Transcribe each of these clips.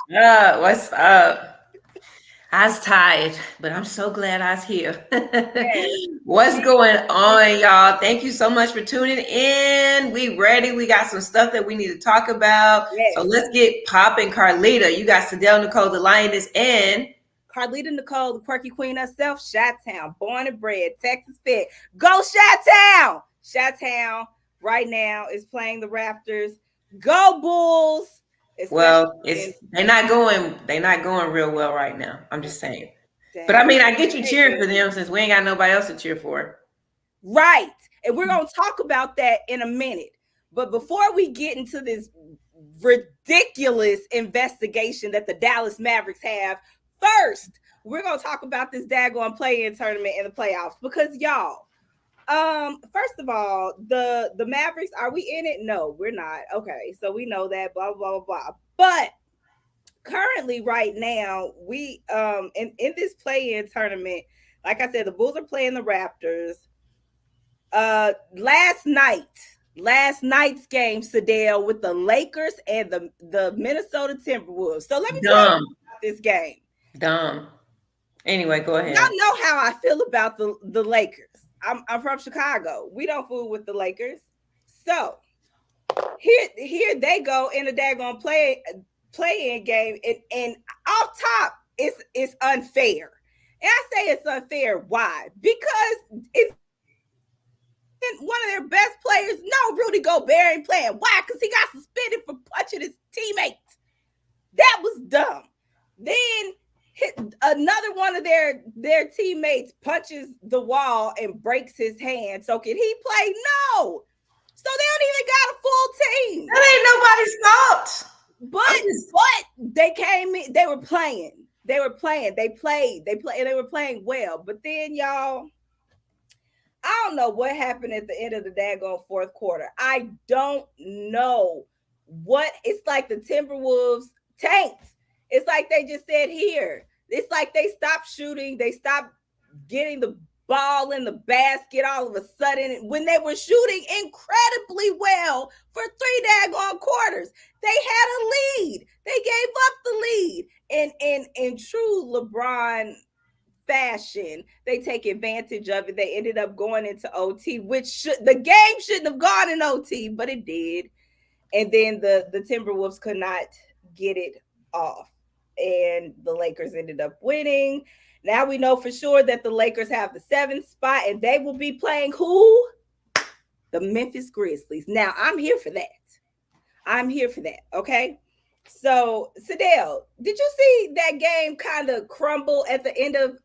What's up? I was tired, but I'm so glad I was here. Yes, What's we going on, y'all? Thank you so much for tuning in. We ready. We got some stuff that we need to talk about. So yes. let's get popping. Carlita, you got Sadell Nicole, the lioness, and Carlita Nicole, the quirky queen herself, Chi-Town, born and bred, Texas fit. Go Chi-Town! Chi-Town right now is playing the Raptors. Go Bulls! Especially well, in it's they're not going real well right now. I'm just saying. But I dang. mean, I get you They cheering do. for them since we ain't got nobody else to cheer for. Right. And we're going to talk about that in a minute. But before we get into this ridiculous investigation that the Dallas Mavericks have, first, we're going to talk about this daggone play-in tournament and the playoffs because y'all, first of all, the Mavericks, are we in it? No, we're not. Okay, so we know that, blah blah blah blah. But currently, right now, we in this play-in tournament, like I said, the Bulls are playing the Raptors. Last night's game, Sadell, with the Lakers and the Minnesota Timberwolves. So let me tell you Dumb, about this game. dumb. Anyway, go ahead. Y'all know how I feel about the Lakers. I'm from Chicago. We don't fool with the Lakers. So here they go in a daggone play-in game, and off top, it's unfair. And I say it's unfair. Why? Because it's one of their best players. No, Rudy Gobert ain't playing. Why? Because he got suspended for punching his teammates. That was dumb. Then another one of their teammates punches the wall and breaks his hand. So can he play? No. So they don't even got a full team. That ain't nobody's fault. But they came in, they were playing. They were playing. They played. They were playing well. But then y'all, I don't know what happened at the end of the daggone fourth quarter. I don't know what it's like the Timberwolves tanked. It's like they just said here. It's like they stopped shooting. They stopped getting the ball in the basket all of a sudden when they were shooting incredibly well for three daggone quarters. They had a lead. They gave up the lead. And in true LeBron fashion, they take advantage of it. They ended up going into OT, which the game shouldn't have gone in OT, but it did. And then the Timberwolves could not get it off, and the Lakers ended up winning. Now we know for sure that the Lakers have the seventh spot, and they will be playing who? The Memphis Grizzlies. Now I'm here for that. I'm here for that. Okay. So, Sadell, did you see that game kind of crumble at the end of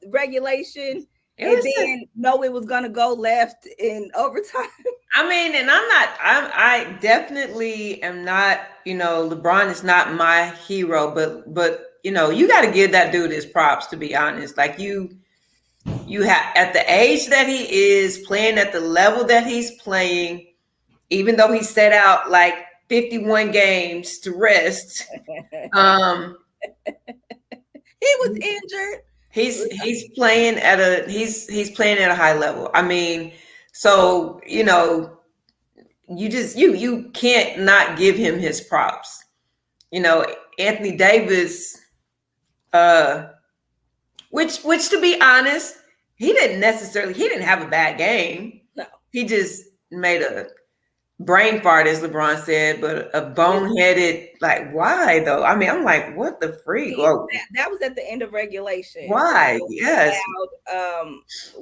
regulation It and was just, then know it was going to go left in overtime? I mean, and I definitely am not, LeBron is not my hero, but you got to give that dude his props, to be honest. Like you have, at the age that he is playing at the level that he's playing, even though he set out like 51 games to rest, um, He was injured. he's playing at he's playing at a high level. I mean, so you can't not give him his props. Anthony Davis, uh, which to be honest, he didn't have a bad game. No. He just made a brain fart, as LeBron said, but a boneheaded, like, why though? I mean, I'm like, what the freak? Oh, That was at the end of regulation. why? Yes. Allowed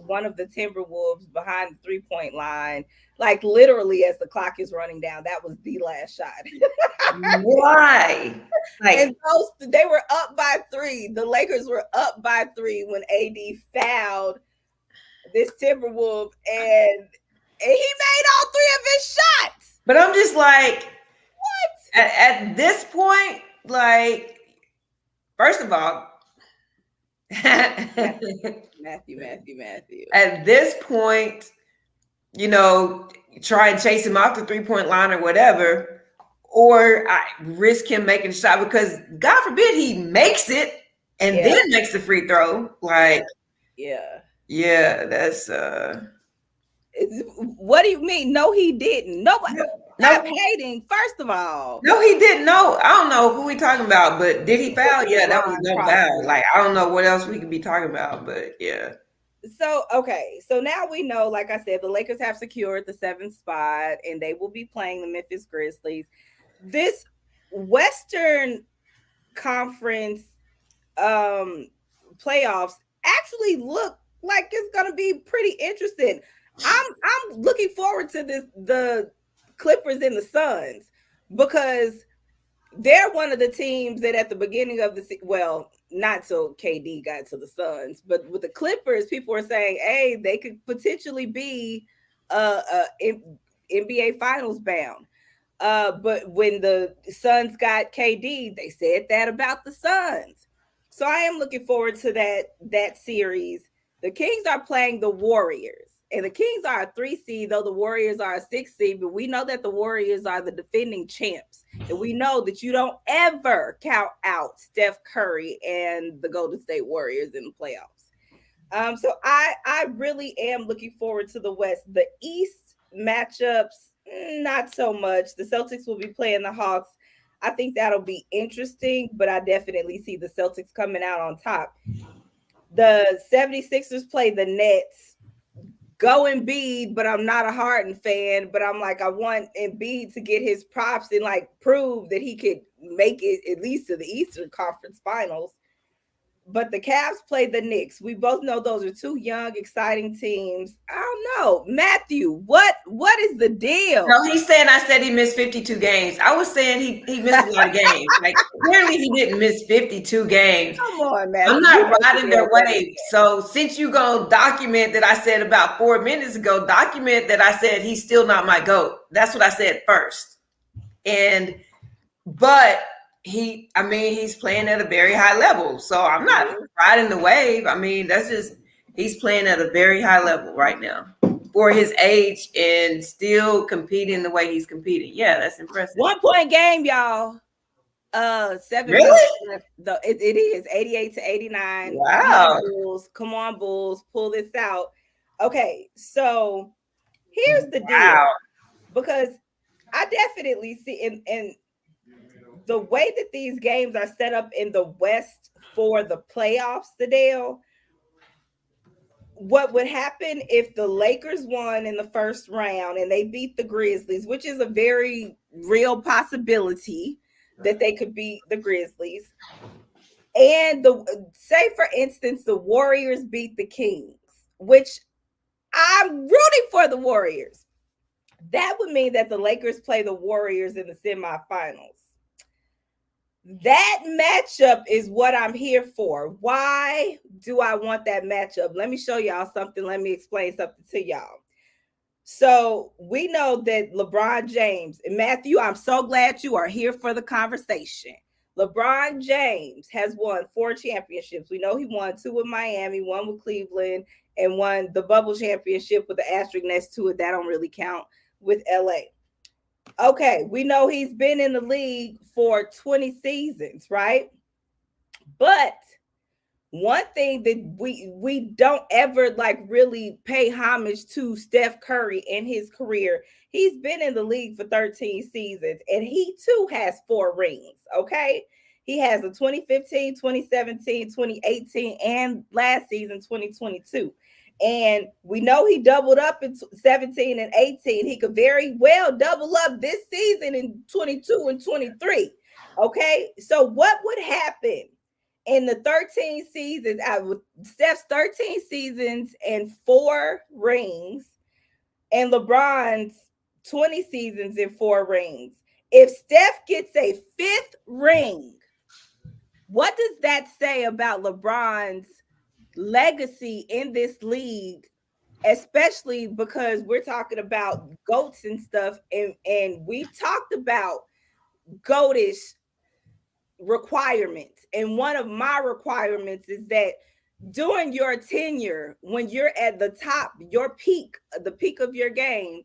one of the Timberwolves behind the 3-point line, like literally as the clock is running down. That was the last shot. Why? Like, And they were up by 3. The Lakers were up by 3 when AD fouled this Timberwolf, and he made all 3 of his shots. but I'm just like, What? at this point, like, first of all, Matthew. at this point, try and chase him off the 3-point line or whatever, or I risk him making a shot, because God forbid he makes it and Yeah. then makes the free throw. Like, Yeah. yeah, that's What do you mean? No, he didn't. Nobody. No, Stop hating. First of all, no, he didn't know. I don't know who we talking about, but did he foul? Yeah, that was LeBron no foul. probably. Like I don't know what else we could be talking about, but yeah. So okay, so now we know, like I said, the Lakers have secured the seventh spot, and they will be playing the Memphis Grizzlies. This Western Conference um playoffs actually look like it's gonna be pretty interesting. I'm looking forward to the Clippers and the Suns because they're one of the teams that at the beginning of well, not till KD got to the Suns, but with the Clippers, people were saying, hey, they could potentially be NBA Finals bound. But when the Suns got KD, they said that about the Suns. So I am looking forward to that series. The Kings are playing the Warriors, and the Kings are a 3 seed, though the Warriors are a 6 seed. But we know that the Warriors are the defending champs, and we know that you don't ever count out Steph Curry and the Golden State Warriors in the playoffs. So I really am looking forward to the West. The East matchups, not so much. The Celtics will be playing the Hawks. I think that'll be interesting, but I definitely see the Celtics coming out on top. The 76ers play the Nets. Go Embiid, but I'm not a Harden fan. But I'm like, I want Embiid to get his props and like prove that he could make it at least to the Eastern Conference Finals. But the Cavs played the Knicks. We both know those are two young, exciting teams. I don't know, Matthew. What is the deal? No, he's saying I said he missed 52 games. I was saying he missed a lot of games. Like clearly he didn't miss 52 games. Come on, I'm Matthew. You not know the riding their hell better than wave. So since you gonna document that I said about 4 minutes ago, document that I said he's still not my GOAT. That's what I said first. And but I mean, he's playing at a very high level. So I'm not that. riding the wave. I mean, that's just he's playing at a very high level right now for his age and still competing the way he's competing. Yeah, that's impressive. 1 point game, y'all. 7 minutes Really? left. It is 88-89. Come on, Wow. Bulls. Come on, Bulls. Pull this out. Okay, so here's the Wow. deal. Because I definitely see in the way that these games are set up in the West for the playoffs, Adele, what would happen if the Lakers won in the first round and they beat the Grizzlies, which is a very real possibility that they could beat the Grizzlies. And say for instance the Warriors beat the Kings, which I'm rooting for the Warriors. That would mean that the Lakers play the Warriors in the semifinals. That matchup is what I'm here for. Why do I want that matchup? Let me show y'all something. Let me explain something to y'all. So we know that LeBron James and Matthew, I'm so glad you are here for the conversation. LeBron James has won 4 championships. We know he won 2 with Miami, 1 with Cleveland, and won the bubble championship with the asterisk next to it. That don't really count with LA. Okay, we know he's been in the league for 20 seasons, right? But one thing that we don't ever like really pay homage to Steph Curry in his career. He's been in the league for 13 seasons and he too has 4 rings, okay? He has a 2015, 2017, 2018 and last season 2022. And we know he doubled up in 17 and 18. He could very well double up this season in 22 and 23. Okay? So what would happen in the 13 seasons, with Steph's 13 seasons and 4 rings, and LeBron's 20 seasons and 4 rings? If Steph gets a 5th ring, what does that say about LeBron's legacy in this league? Especially because we're talking about GOATs and stuff, and we've talked about GOATish requirements. And one of my requirements is that during your tenure, when you're at the top, your peak, the peak of your game,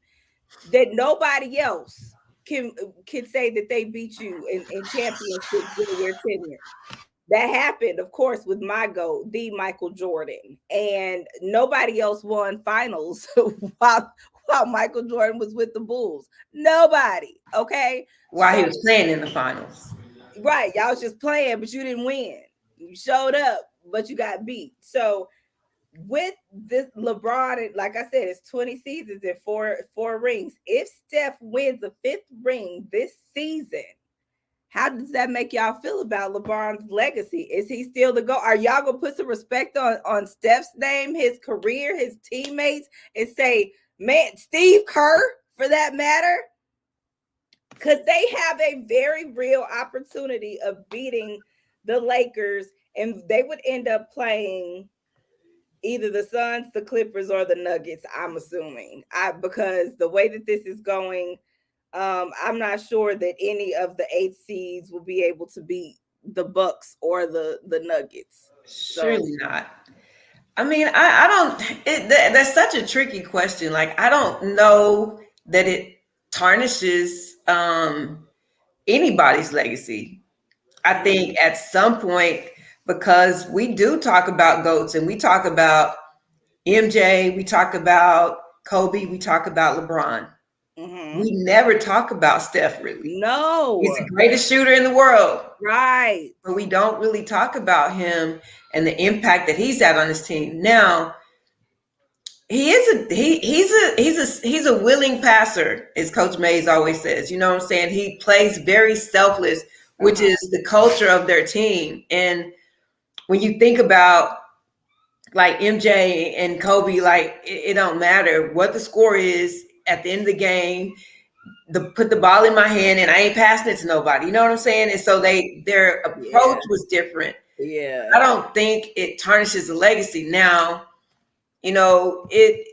that nobody else can say that they beat you in championships during your tenure. That happened, of course, with my GOAT, the Michael Jordan, and nobody else won finals while while Michael Jordan was with the Bulls? Nobody. Okay. While So he was playing in the finals. right, y'all was just playing, but you didn't win. You showed up, but you got beat. So with this LeBron, like I said, it's 20 seasons and four rings. If Steph wins the fifth ring this season, how does that make y'all feel about LeBron's legacy? Is he still the GOAT? Are y'all gonna put some respect on Steph's name, his career, his teammates, and say, man, Steve Kerr for that matter? Because they have a very real opportunity of beating the Lakers, and they would end up playing either the Suns, the Clippers, or the Nuggets. I'm assuming, because the way that this is going, I'm not sure that any of the 8 seeds will be able to beat the Bucks or the Nuggets. So, Surely not. I mean, I don't. That's such a tricky question. Like, I don't know that it tarnishes anybody's legacy. I think at some point, because we do talk about goats and we talk about MJ, we talk about Kobe, we talk about LeBron. We never talk about Steph really. He's no, the greatest shooter in the world, right? but we don't really talk about him and the impact that he's had on his team. Now, he's a willing passer, as Coach Mays always says. You know what I'm saying? He plays very selfless, which is the culture of their team. And when you think about like MJ and Kobe, like it don't matter what the score is at the end of the game. Put the ball in my hand and I ain't passing it to nobody. You know what I'm saying? And so their approach was different. Yeah. I don't think it tarnishes the legacy. Now, you know, it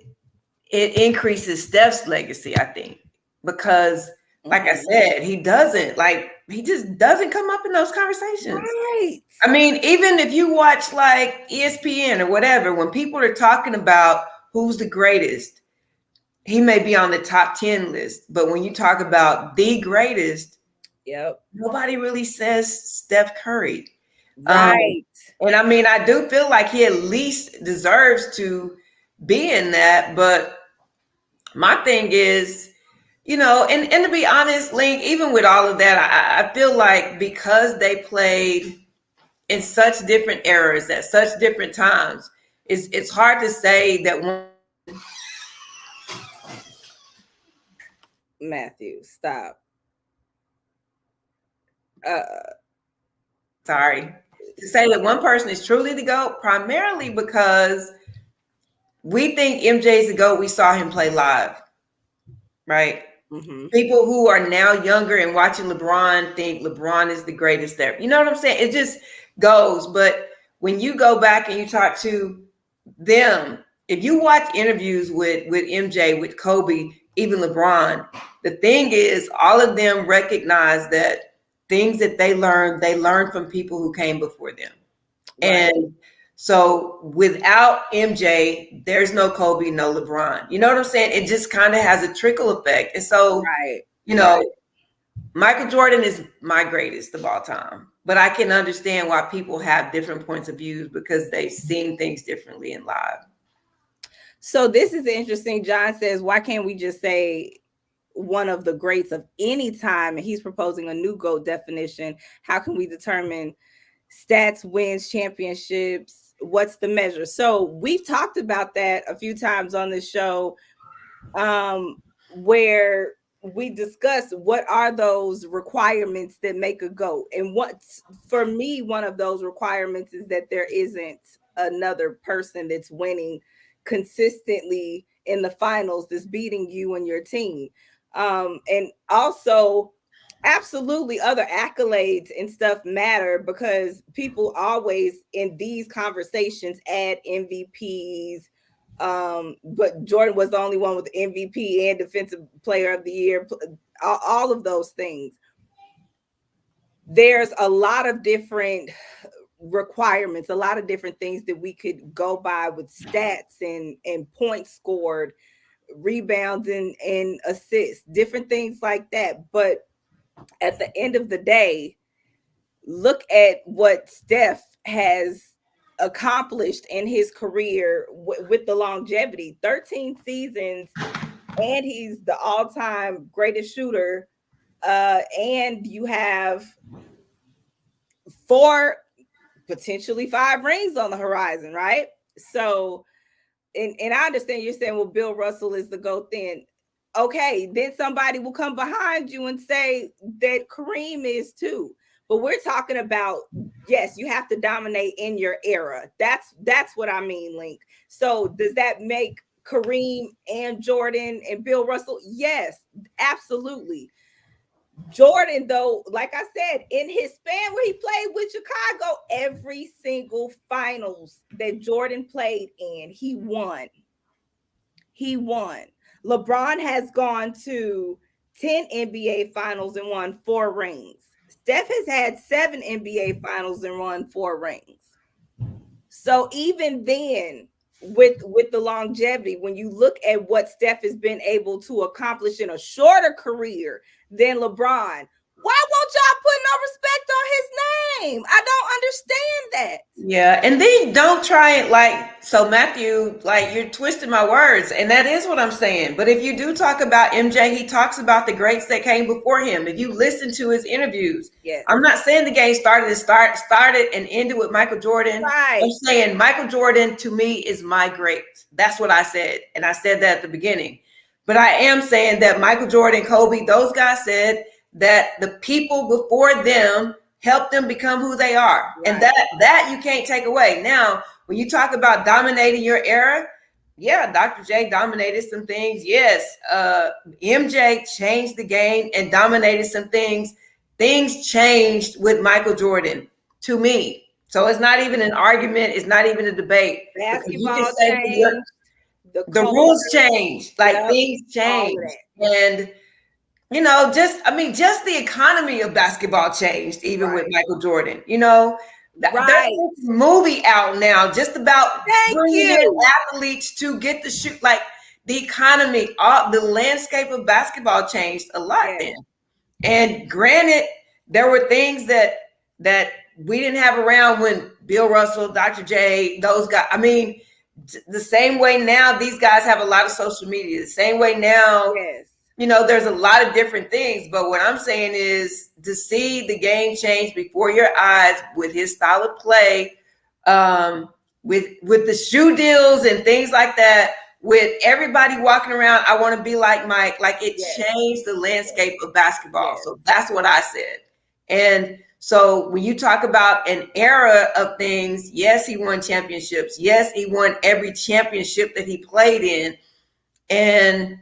increases Steph's legacy, I think, because like I said, he just doesn't come up in those conversations. Right. I mean, even if you watch like ESPN or whatever, when people are talking about who's the greatest, he may be on the top 10 list. But when you talk about the greatest, Yep. nobody really says Steph Curry. Right. And I mean, I do feel like he at least deserves to be in that. But my thing is, you know, and to be honest, Link, even with all of that, I feel like because they played in such different eras at such different times, it's hard to say that one. Matthew, stop. Sorry. To say that one person is truly the GOAT, primarily because we think MJ's the GOAT. We saw him play live, right? People who are now younger and watching LeBron think LeBron is the greatest there. You know what I'm saying? It just goes. But when you go back and you talk to them, if you watch interviews with MJ, with Kobe, even LeBron, the thing is all of them recognize that things that they learned from people who came before them. Right. And so without MJ, there's no Kobe, no LeBron. You know what I'm saying? It just kind of has a trickle effect. And so, you know, Michael Jordan is my greatest of all time. But I can understand why people have different points of views because they've seen things differently in live. So this is interesting. John says, why can't we just say one of the greats of any time? And he's proposing a new GOAT definition. How can we determine stats, wins, championships? What's the measure? So we've talked about that a few times on the show, where we discuss what are those requirements that make a GOAT. And what's, for me, one of those requirements is that there isn't another person that's winning consistently in the finals that's beating you and your team. And also, absolutely, other accolades and stuff matter because people always in these conversations add MVPs. But Jordan was the only one with MVP and Defensive Player of the Year, all of those things. There's a lot of different requirements, a lot of different things that we could go by with stats and points scored, rebounds and assists, different things like that. But at the end of the day, look at what Steph has accomplished in his career with the longevity. 13 seasons and he's the all-time greatest shooter. And you have four, potentially five rings on the horizon, right? So, and I understand you're saying, well, Bill Russell is the GOAT then. Okay, then somebody will come behind you and say that Kareem is too. But we're talking about, yes, you have to dominate in your era. That's what I mean, Link. So does that make Kareem and Jordan and Bill Russell? Yes, absolutely. Jordan, though, like I said, in his span where he played with Chicago, every single finals that Jordan played in, he won. He won. LeBron has gone to 10 NBA finals and won four rings. Steph has had seven NBA finals and won four rings. So even then, with the longevity, when you look at what Steph has been able to accomplish in a shorter career than LeBron, why won't y'all put no respect on his name? I don't understand that. Yeah, and then don't try it like so, Matthew. Like you're twisting my words, and that is what I'm saying. But if you do talk about MJ, he talks about the greats that came before him. If you listen to his interviews, Yes. I'm not saying the game started and ended with Michael Jordan. I'm Right. saying Michael Jordan to me is my great. That's what I said, and I said that at the beginning. But I am saying that Michael Jordan, Kobe, those guys said that the people before them help them become who they are. Right. And that you can't take away. Now, when you talk about dominating your era, yeah, Dr. J dominated some things. Yes, MJ changed the game and dominated some things. Things changed with Michael Jordan to me. So it's not even an argument. It's not even a debate. Basketball changed. The rules changed. Like things changed. And just the economy of basketball changed even with Michael Jordan. There's a movie out now just about bringing in athletes to get the shoot. Like the economy, the landscape of basketball changed a lot then. And granted, there were things that we didn't have around when Bill Russell, Dr. J, those guys. I mean, the same way now, these guys have a lot of social media. The same way now. Yes. There's a lot of different things, but what I'm saying is to see the game change before your eyes with his style of play, with the shoe deals and things like that, with everybody walking around, I want to be like Mike, like it changed the landscape of basketball. Yes. So that's what I said. And so when you talk about an era of things, yes, he won championships. Yes, he won every championship that he played in. And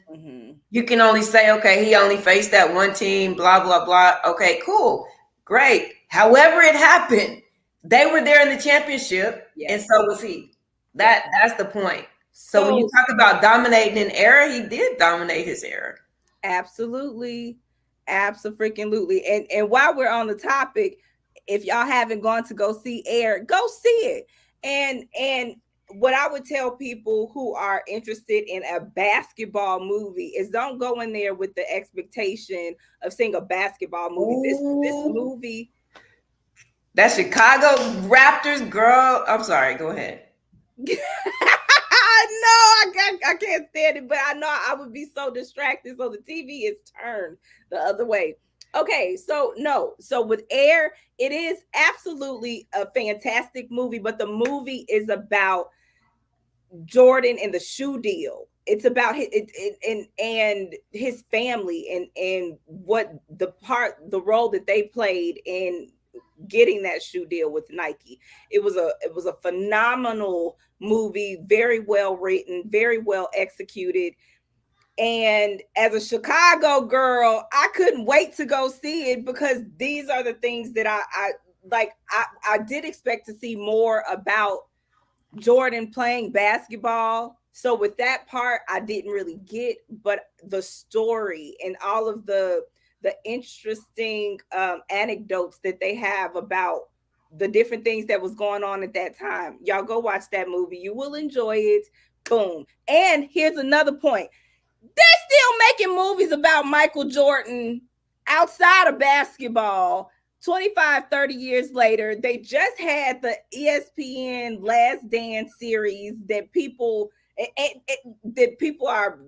you can only say, okay, he only faced that one team, blah, blah, blah. Okay, cool. Great. However it happened, they were there in the championship, and so was he. That's the point. So when you talk about dominating an era, he did dominate his era. Absolutely. Absolutely. And while we're on the topic, if y'all haven't gone to go see Air, go see it. And what I would tell people who are interested in a basketball movie is don't go in there with the expectation of seeing a basketball movie. This movie. That Chicago Raptors girl. I'm sorry. Go ahead. I can't stand it, but I know I would be so distracted. So the TV is turned the other way. Okay, so with Air, it is absolutely a fantastic movie, but the movie is about Jordan and the shoe deal. It's about and his family and what the role that they played in getting that shoe deal with Nike. It was a phenomenal movie, very well written, very well executed. And as a Chicago girl, I couldn't wait to go see it because these are the things that I like. I did expect to see more about Jordan playing basketball. So with that part, I didn't really get, but the story and all of the interesting anecdotes that they have about the different things that was going on at that time. Y'all go watch that movie. You will enjoy it. Boom. And here's another point. They're still making movies about Michael Jordan outside of basketball 25, 30 years later. They just had the ESPN Last Dance series that people are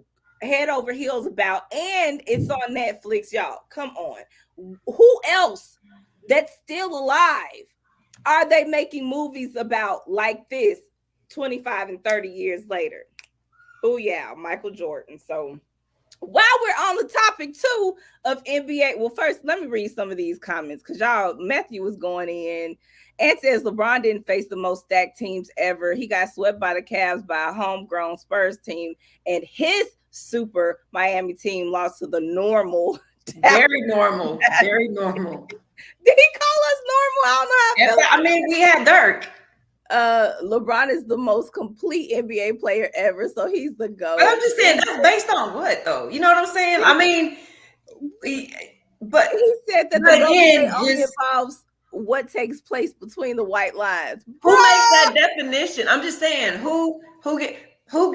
head over heels about, and it's on Netflix, y'all. Come on. Who else that's still alive are they making movies about like this 25 and 30 years later? Oh yeah, Michael Jordan. So while we're on the topic too of NBA, well, first let me read some of these comments because y'all, Matthew was going in and says LeBron didn't face the most stacked teams ever. He got swept by the Cavs by a homegrown Spurs team, and his super Miami team lost to the normal. Very normal. Very normal. Did he call us normal? I don't know how I feel. I mean, we had Dirk. LeBron is the most complete NBA player ever, so he's the GOAT. But I'm just saying, that's based on what, though? You know what I'm saying? I mean, but he said that the again, only involves what takes place between the white lines. Who makes that definition? I'm just saying, who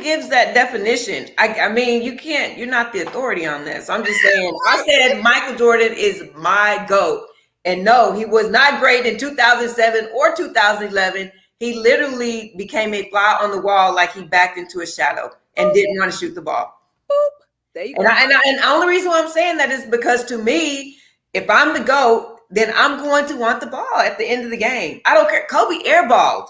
gives that definition? I mean, you can't. You're not the authority on this. So I'm just saying. I said Michael Jordan is my GOAT, and no, he was not great in 2007 or 2011. He literally became a fly on the wall, like he backed into a shadow and didn't want to shoot the ball. Boop. There you go. And the only reason why I'm saying that is because to me, if I'm the GOAT, then I'm going to want the ball at the end of the game. I don't care. Kobe airballed,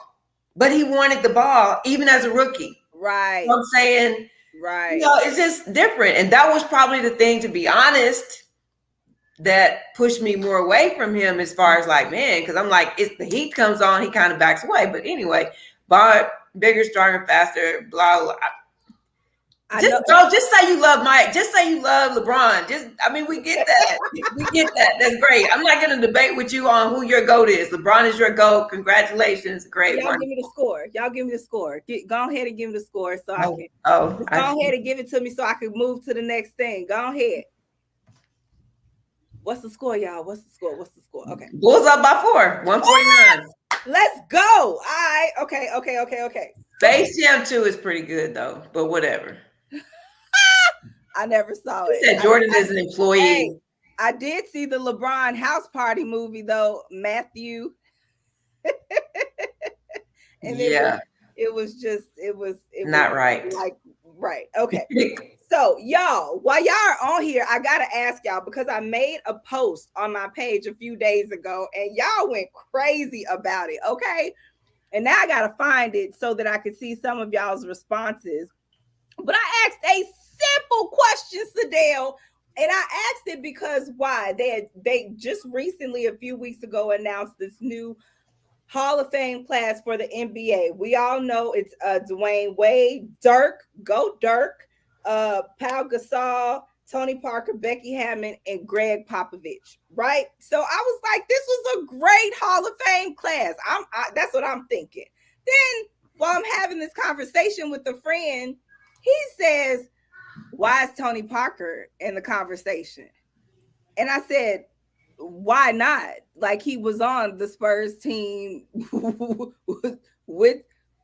but he wanted the ball even as a rookie. Right. You know what I'm saying? Right. You know, it's just different. And that was probably the thing, to be honest, that pushed me more away from him as far as like, man, because I'm like, if the heat comes on, he kind of backs away. But anyway, but bigger, stronger, faster, blah, blah. Just say you love Mike. Just say you love LeBron. We get that. We get that. That's great. I'm not going to debate with you on who your GOAT is. LeBron is your GOAT. Congratulations. Great. Y'all give me the score. Y'all give me the score. Go ahead and give me the score so I can. Go ahead and give it to me so I can move to the next thing. Go ahead. What's the score, y'all? What's the score? Okay. Bulls up by 4. 149. Let's go. All right. Okay. Space Jam 2 is pretty good though, but whatever. I never saw it. He said Jordan is an employee. Hey, I did see the LeBron house party movie though, Matthew. And yeah, it was not right. Like right. Okay. So y'all, while y'all are on here, I gotta ask y'all because I made a post on my page a few days ago and y'all went crazy about it. Okay. And now I gotta find it so that I could see some of y'all's responses. But I asked a simple question, Sadell, and I asked it because why? They just recently, a few weeks ago, announced this new Hall of Fame class for the NBA. We all know it's Dwayne Wade, Dirk, go Dirk, Pau Gasol, Tony Parker, Becky Hammond, and Greg Popovich, right? So I was like, this was a great Hall of Fame class. That's what I'm thinking. Then while I'm having this conversation with a friend, he says, why is Tony Parker in the conversation? And I said, why not? Like he was on the Spurs team with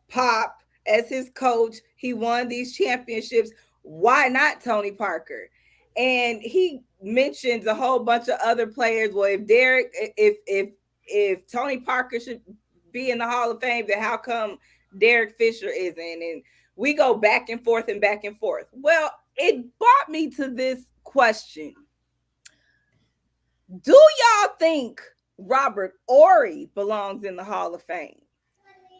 Pop as his coach. He won these championships. Why not Tony Parker? And he mentions a whole bunch of other players. Well, if Tony Parker should be in the Hall of Fame, then how come Derek Fisher isn't? And we go back and forth and back and forth. Well, it brought me to this question. Do y'all think Robert Horry belongs in the Hall of Fame?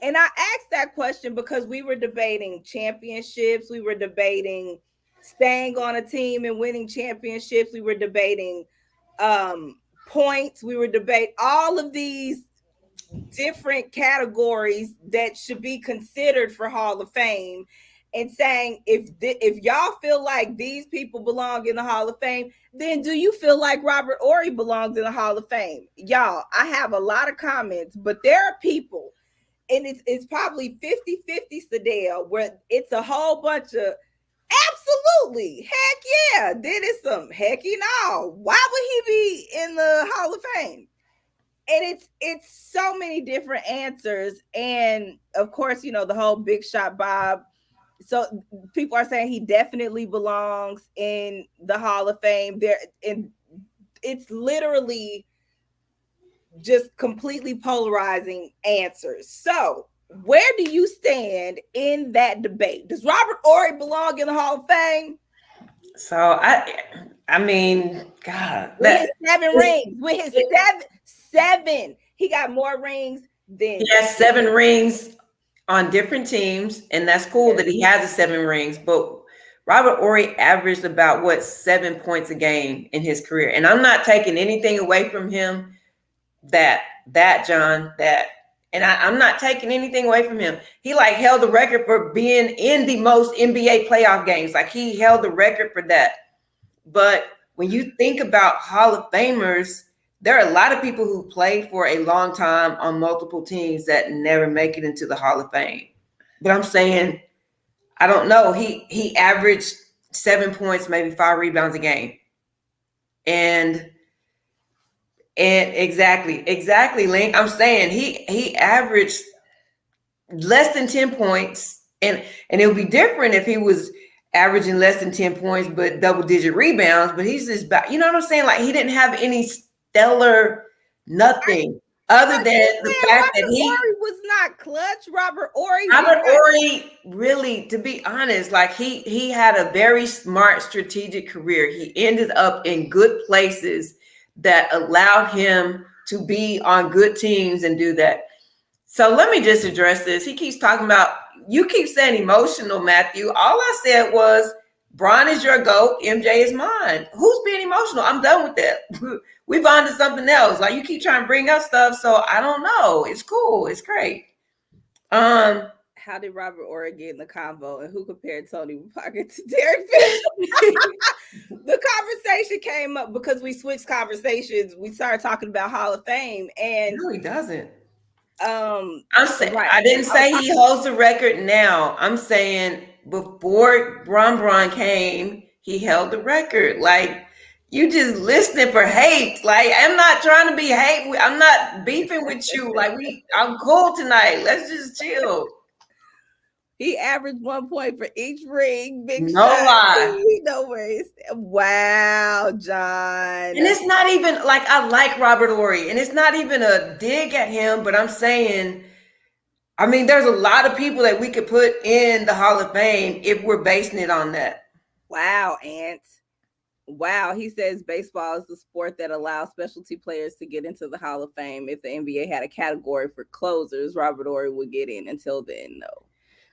And I asked that question because we were debating championships. We were debating staying on a team and winning championships. We were debating points. We were debating all of these different categories that should be considered for Hall of Fame, and saying if y'all feel like these people belong in the Hall of Fame, then do you feel like Robert Horry belongs in the Hall of Fame? Y'all, I have a lot of comments, but there are people, and it's probably 50-50, Sadell, where it's a whole bunch of absolutely, heck yeah, then it's some hecky no. Why would he be in the Hall of Fame? And it's so many different answers. And of course, you know, the whole Big Shot Bob. So people are saying he definitely belongs in the Hall of Fame. And it's literally just completely polarizing answers. So where do you stand in that debate? Does Robert Horry belong in the Hall of Fame? So I mean, God, With his 7 it's, rings, with his it, seven, he got more rings he than has 7 rings on different teams, and that's cool yes. that he has the 7 rings. But Robert Ory averaged about what 7 points a game in his career, and I'm not taking anything away from him. That John, that, and I'm not taking anything away from him. He like held the record for being in the most NBA playoff games. Like he held the record for that. But when you think about Hall of Famers, there are a lot of people who played for a long time on multiple teams that never make it into the Hall of Fame. But I'm saying, I don't know. He averaged 7 points, maybe 5 rebounds a game. And exactly, Link. I'm saying he averaged less than 10 points. And it would be different if he was averaging less than 10 points but double digit rebounds, but he's just about, you know what I'm saying? Like he didn't have any stellar nothing other So than you the saying fact that Robert Ory was not clutch? Robert Ory did Robert not. Ory really, to be honest, like he had a very smart strategic career. He ended up in good places that allowed him to be on good teams and do that. So let me just address this. He keeps talking about, you keep saying emotional, Matthew. All I said was, Bron is your GOAT, MJ is mine. Who's being emotional? I'm done with that. We've on to something else. Like you keep trying to bring up stuff, so I don't know. It's cool. It's great. Um, How did Robert Ory get in the convo, and who compared Tony Parker to Derek Fisher? The conversation came up because we switched conversations. We started talking about Hall of Fame, and no, he doesn't. um, I'm saying right. I didn't I was say he holds the record now. I'm saying before Bron came, he held the record. Like you just listening for hate. Like I'm not trying to be hate. I'm not beefing with you. Like I'm cool tonight. Let's just chill. He averaged 1 point for each ring. Big No shot. lie. He know where he's. Wow, John. And it's not even like I like Robert Ory, and it's not even a dig at him, but I'm saying, I mean, there's a lot of people that we could put in the Hall of Fame if we're basing it on that. Wow, Ant. Wow, he says baseball is the sport that allows specialty players to get into the Hall of Fame. If the NBA had a category for closers, Robert Ory would get in. Until then, no.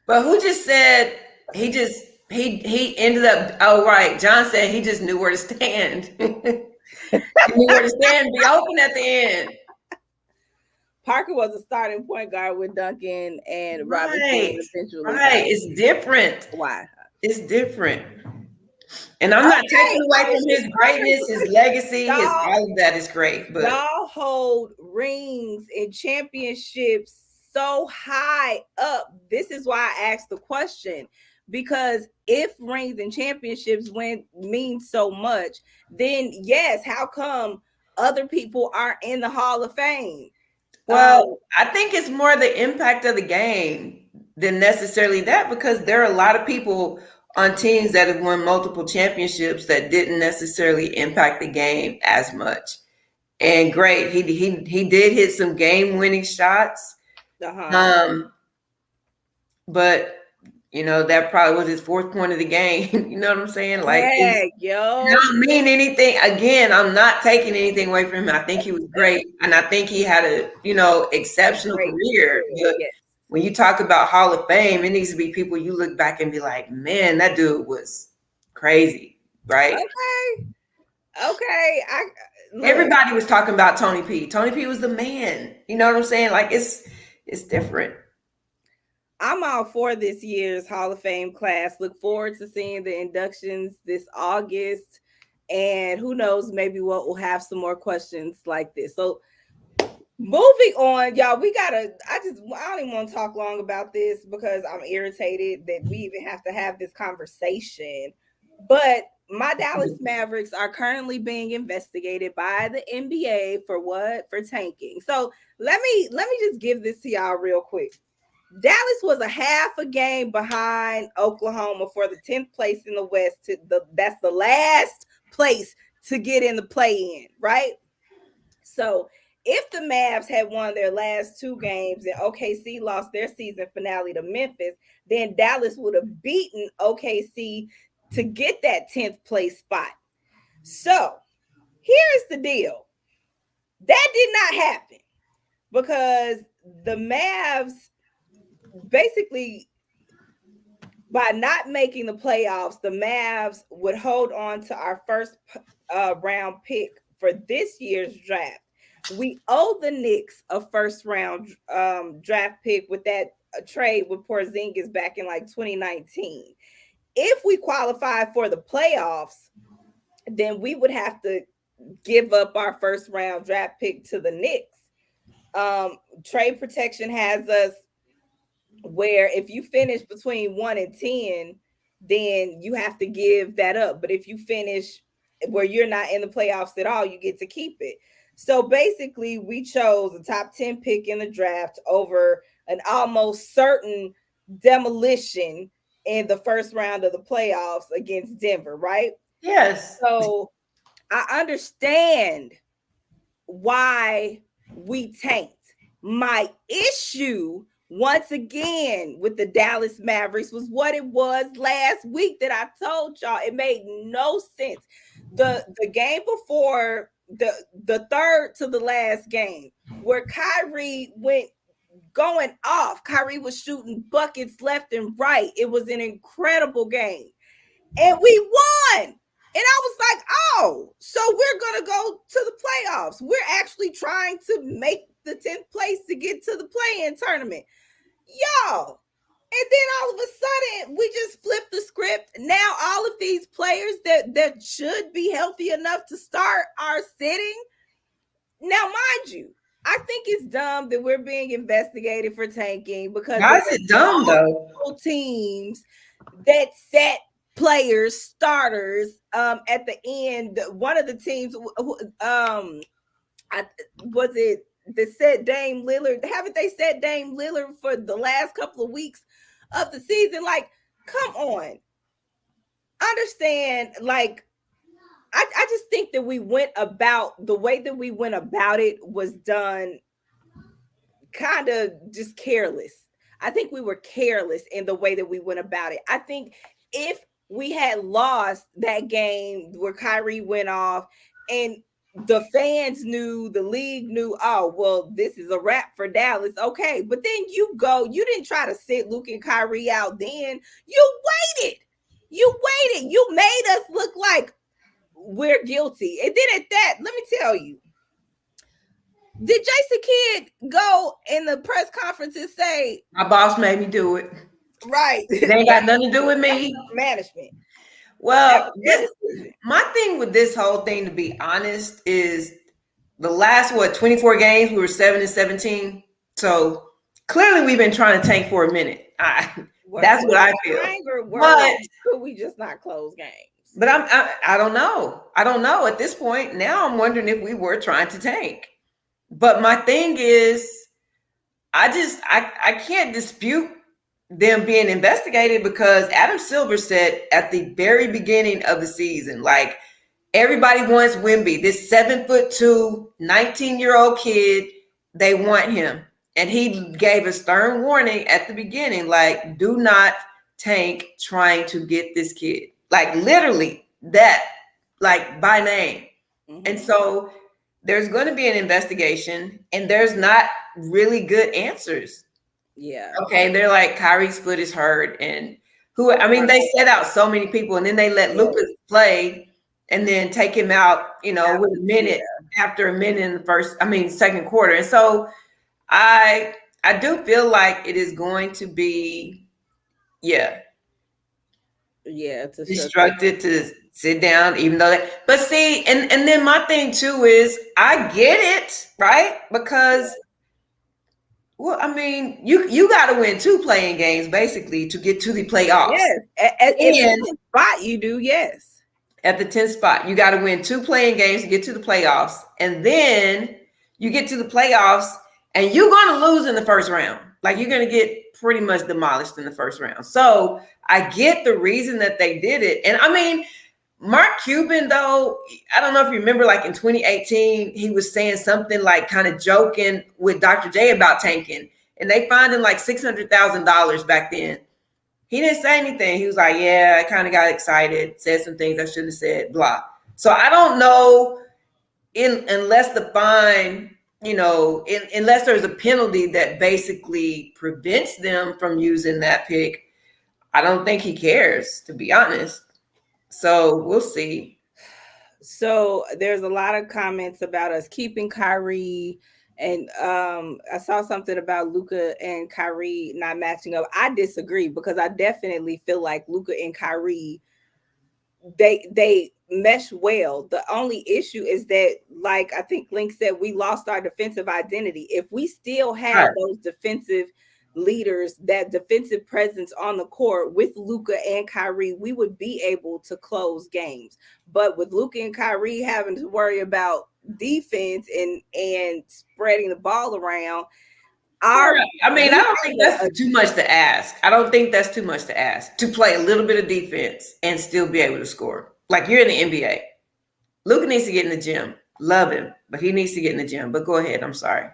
But who just said he ended up, oh right. John said he just knew where to stand. He knew where to stand, be open at the end. Parker was a starting point guard with Duncan, and Robinson Right. eventually Right. got. It's different. Why? It's different. And I'm not Okay, taking away I was from just his greatness, his legacy, his y'all. all of that is great. But Y'all hold rings and championships so high up. This is why I asked the question, because if rings and championships mean so much, then yes, how come other people aren't in the Hall of Fame? well, I think it's more the impact of the game than necessarily that, because there are a lot of people on teams that have won multiple championships that didn't necessarily impact the game as much. And great, he did hit some game winning shots. Uh-huh. Um, but that probably was his fourth point of the game. You know what I'm saying? Like Heck, I yo. don't mean anything. Again, I'm not taking anything away from him. I think he was great, and I think he had a exceptional Great career. career. But Yes. when you talk about Hall of Fame, it needs to be people you look back and be like, man, that dude was crazy, right? Okay. Okay. I look. Everybody was talking about Tony P. Tony P was the man. You know what I'm saying? Like it's different. I'm all for this year's Hall of Fame class. Look forward to seeing the inductions this August. And who knows, maybe we'll have some more questions like this. So moving on, y'all, I don't even want to talk long about this because I'm irritated that we even have to have this conversation. But my Dallas Mavericks are currently being investigated by the NBA for what? For tanking. So let me just give this to y'all real quick. Dallas was a half a game behind Oklahoma for the 10th place in the West. That's the last place to get in the play-in, right? So if the Mavs had won their last 2 games and OKC lost their season finale to Memphis, then Dallas would have beaten OKC to get that 10th place spot. So here's the deal. That did not happen because the Mavs basically, by not making the playoffs, the Mavs would hold on to our first round pick for this year's draft. We owe the Knicks a first round draft pick with that trade with Porzingis back in like 2019. If we qualify for the playoffs, then we would have to give up our first round draft pick to the Knicks. Trade protection has us where if you finish between 1 and 10, then you have to give that up. But if you finish where you're not in the playoffs at all, you get to keep it. So basically, we chose a top 10 pick in the draft over an almost certain demolition in the first round of the playoffs against Denver, right? Yes. So I understand why we tanked. My issue, once again, with the Dallas Mavericks was what it was last week that I told y'all. It made no sense. The game before the third to the last game where Kyrie went going off. Kyrie was shooting buckets left and right. It was an incredible game. And we won. And I was like, oh, so we're going to go to the playoffs. We're actually trying to make the 10th place to get to the play-in tournament. Y'all. And then all of a sudden, we just flipped the script. Now all of these players that should be healthy enough to start are sitting. Now, mind you, I think it's dumb that we're being investigated for tanking because why is it dumb though? Teams that set players, starters, at the end. One of the teams, was it that said Dame Lillard? Haven't they said Dame Lillard for the last couple of weeks of the season? Like, come on. Understand, like, I just think that we went about the way that we went about it was done kind of just careless. I think we were careless in the way that we went about it. I think if we had lost that game where Kyrie went off and the fans knew, the league knew, oh, well, this is a wrap for Dallas. Okay. But then you didn't try to sit Luke and Kyrie out then. You waited. You made us look like we're guilty. And then at that, let me tell you, did Jason Kidd go in the press conference and say, my boss made me do it? Right. It ain't got nothing to do with me. Management. Well, my thing with this whole thing, to be honest, is the last 24 games we were 7-17. So clearly we've been trying to tank for a minute. That's what I feel. But could we just not close games? But I don't know. I don't know at this point. Now I'm wondering if we were trying to tank. But my thing is, I can't dispute them being investigated because Adam Silver said at the very beginning of the season, like, everybody wants Wemby, this 7'2", 19-year-old kid. They want him. And he gave a stern warning at the beginning, like, do not tank trying to get this kid. Like, literally that, like, by name. Mm-hmm. And so there's going to be an investigation and there's not really good answers. Yeah. Okay. They're like, Kyrie's foot is hurt. And they set out so many people and then they let Lucas play and then take him out, with a minute after a minute in the second quarter. And so I do feel like it is going to be, instructed to sit down, even though but see, and then my thing too is I get it, right? Because you got to win 2 playing games basically to get to the playoffs. Yes, at the spot you do, yes. At the 10th spot, you got to win 2 playing games to get to the playoffs, and then you get to the playoffs and you're going to lose in the first round. Like, you're going to get pretty much demolished in the first round. So I get the reason that they did it. And Mark Cuban, though, I don't know if you remember, like in 2018, he was saying something like kind of joking with Dr. J about tanking. And they fined him like $600,000 back then. He didn't say anything. He was like, yeah, I kind of got excited, said some things I shouldn't have said, blah. So I don't know, unless the fine, unless there's a penalty that basically prevents them from using that pick, I don't think he cares, to be honest. So we'll see. So there's a lot of comments about us keeping Kyrie, and I saw something about Luka and Kyrie not matching up. I disagree because I definitely feel like Luka and Kyrie they mesh well. The only issue is that, like I think Link said, we lost our defensive identity. If we still had Right. those defensive leaders, that defensive presence on the court with Luka and Kyrie, we would be able to close games. But with Luka and Kyrie having to worry about defense and spreading the ball around, our Right. I mean, I we don't think have that's too much to ask. I don't think that's too much to ask to play a little bit of defense and still be able to score. Like, you're in the NBA. Luka needs to get in the gym. Love him, but he needs to get in the gym. But go ahead. I'm sorry.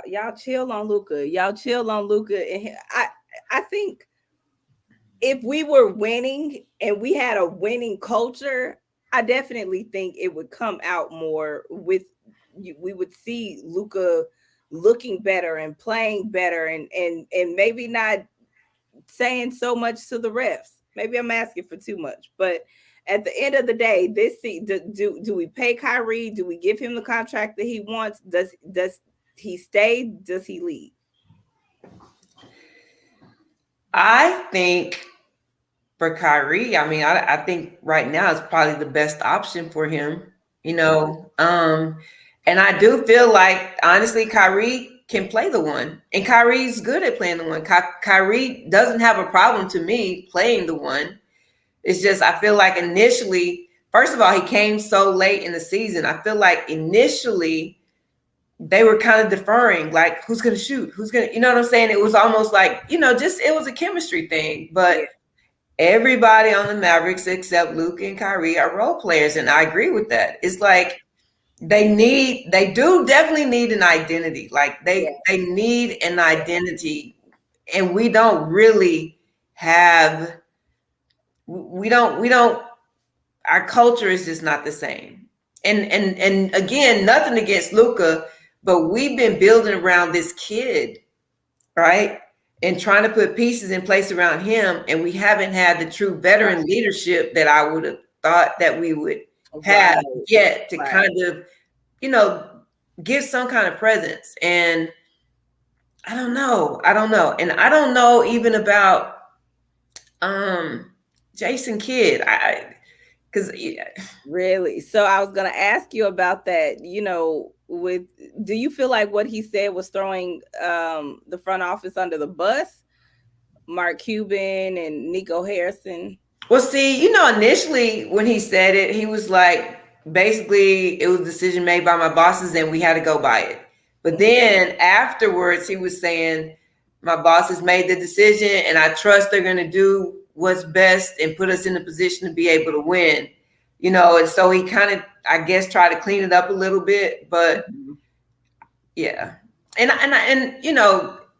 y'all chill on Luka. Y'all chill on Luka, and I think if we were winning and we had a winning culture, I definitely think it would come out more with we would see Luka looking better and playing better, and maybe not saying so much to the refs. Maybe I'm asking for too much, but at the end of the day, do we pay Kyrie? Do we give him the contract that he wants? Does he stay? Does he leave? I think for Kyrie, I mean, I think right now it's probably the best option for him, you know. And I do feel like, honestly, Kyrie can play the one, and Kyrie's good at playing the one. Kyrie doesn't have a problem, to me, playing the one. It's just, I feel like initially, first of all, he came so late in the season. I feel like initially they were kind of deferring, like, who's going to shoot? Who's going to, you know what I'm saying? It was almost like, just, it was a chemistry thing. But Yeah. everybody on the Mavericks except Luke and Kyrie are role players. And I agree with that. It's like they do definitely need an identity. Like, Yeah. they need an identity. And we don't really have, we don't, our culture is just not the same. And again, nothing against Luca, but we've been building around this kid, right? And trying to put pieces in place around him, and we haven't had the true veteran leadership that I would have thought that we would have Right. yet to Right. kind of, you know, give some kind of presence. And I don't know. And I don't know even about Jason Kidd. Because Really? So I was going to ask you about that. With do you feel like what he said was throwing the front office under the bus? Mark Cuban and Nico Harrison. well, see, initially when he said it, he was like, basically, it was a decision made by my bosses and we had to go by it. But then afterwards, he was saying, my bosses made the decision and I trust they're going to do what's best and put us in a position to be able to win. And so he kind of, I guess, tried to clean it up a little bit. But yeah. And an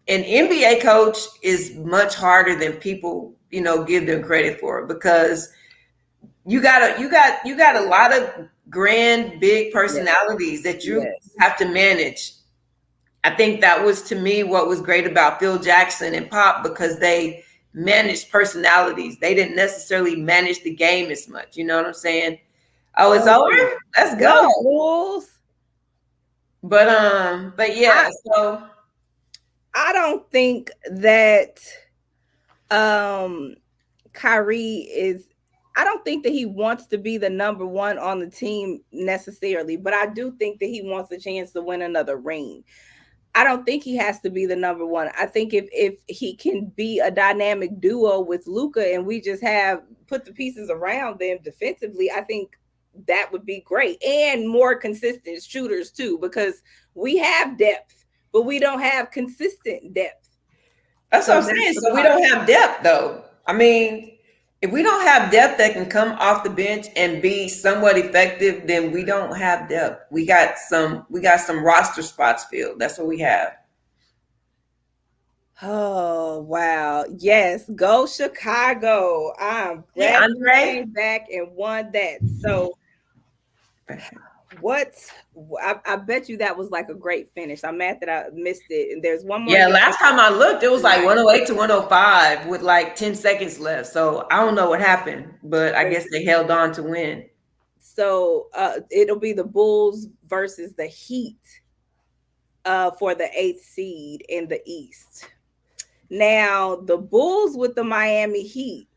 NBA coach is much harder than people, give them credit for, because you got a lot of grand, big personalities that you Yes. have to manage. I think that was, to me, what was great about Phil Jackson and Pop, because they managed personalities. They didn't necessarily manage the game as much. You know what I'm saying? Oh, it's over? Let's go. Bulls. But yeah, so I don't think that Kyrie is, I don't think that he wants to be the number one on the team necessarily, but I do think that he wants a chance to win another ring. I don't think he has to be the number one. I think if he can be a dynamic duo with Luka and we just have put the pieces around them defensively, I think that would be great. And more consistent shooters too, because we have depth, but we don't have consistent depth. that's what I'm saying. So we don't have depth, though. I mean, if we don't have depth that can come off the bench and be somewhat effective, then we don't have depth. We got some roster spots filled. That's what we have. Oh wow. Yes, go Chicago. I'm Hey, glad you Andre. came back and won that. So what I bet you that was like a great finish. I'm mad that I missed it. And there's one more Yeah, game last time I looked, it was like tonight. 108 to 105 with like 10 seconds left. So I don't know what happened, but I guess they held on to win. So it'll be the Bulls versus the Heat for the eighth seed in the East. Now the Bulls with the Miami Heat.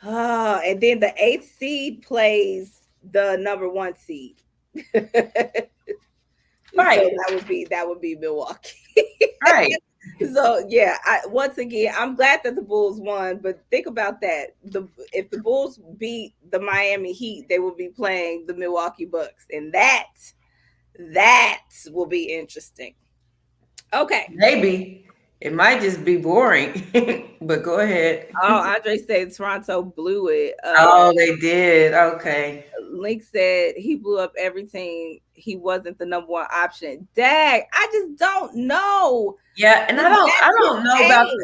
And then the eighth seed plays the number one seed. So Right, that would be Milwaukee. right. So yeah, once again, I'm glad that the Bulls won, but think about that. If the Bulls beat the Miami Heat, they will be playing the Milwaukee Bucks, and that will be interesting. Okay. Maybe it might just be boring, but go ahead. Oh, Andre said Toronto blew it. Oh, they did. Okay. Link said he blew up every team. He wasn't the number one option. Dag, I just don't know. Yeah, and I That's his don't know about game.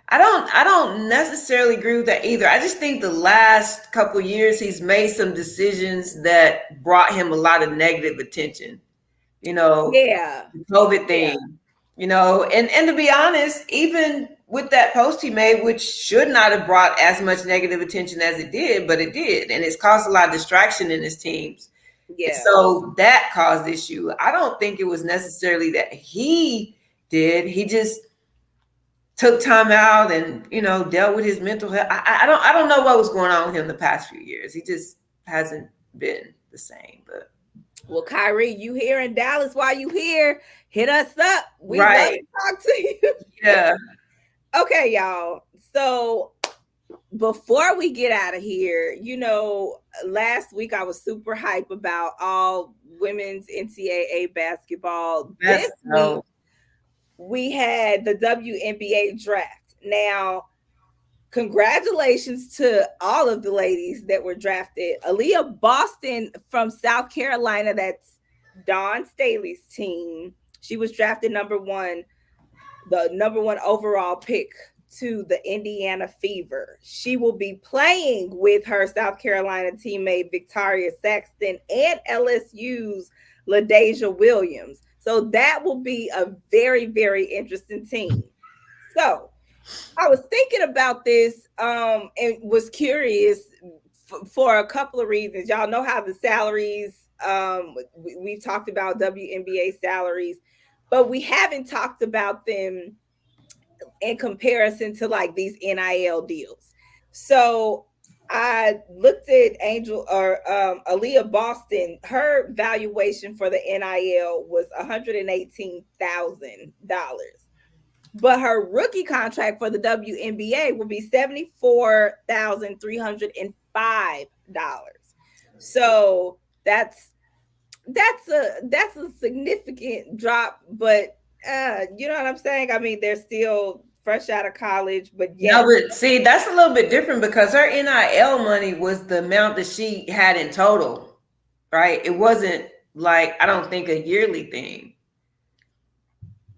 I don't necessarily agree with that either. I just think the last couple years he's made some decisions that brought him a lot of negative attention. You know, Yeah, the COVID yeah, thing, and to be honest, even with that post he made, which should not have brought as much negative attention as it did, but it did, and it's caused a lot of distraction in his teams. And yeah. so that caused issue. I don't think it was necessarily that he did. He just took time out and dealt with his mental health. I don't know what was going on with him the past few years. He just hasn't been the same. But Well, Kyrie, you here in Dallas? While you here, hit us up. We love right, to talk to you. yeah. Okay, y'all. So before we get out of here, last week I was super hype about all women's NCAA basketball. That's This week we had the WNBA draft. Now, congratulations to all of the ladies that were drafted. Aaliyah Boston from South Carolina, that's Dawn Staley's team. She was drafted the number one overall pick to the Indiana Fever. She will be playing with her South Carolina teammate Victoria Saxton and LSU's LaDasia Williams. So that will be a very, very interesting team. So I was thinking about this and was curious for a couple of reasons. Y'all know how the salaries, we've talked about WNBA salaries, but we haven't talked about them in comparison to like these NIL deals. So I looked at Angel or Aaliyah Boston. Her valuation for the NIL was $118,000, but her rookie contract for the WNBA will be $74,305. So that's a significant drop, but you know what I'm saying? I mean, they're still fresh out of college, but No, yes, but see, that's a little bit different because her NIL money was the amount that she had in total, right? It wasn't like, I don't think, a yearly thing.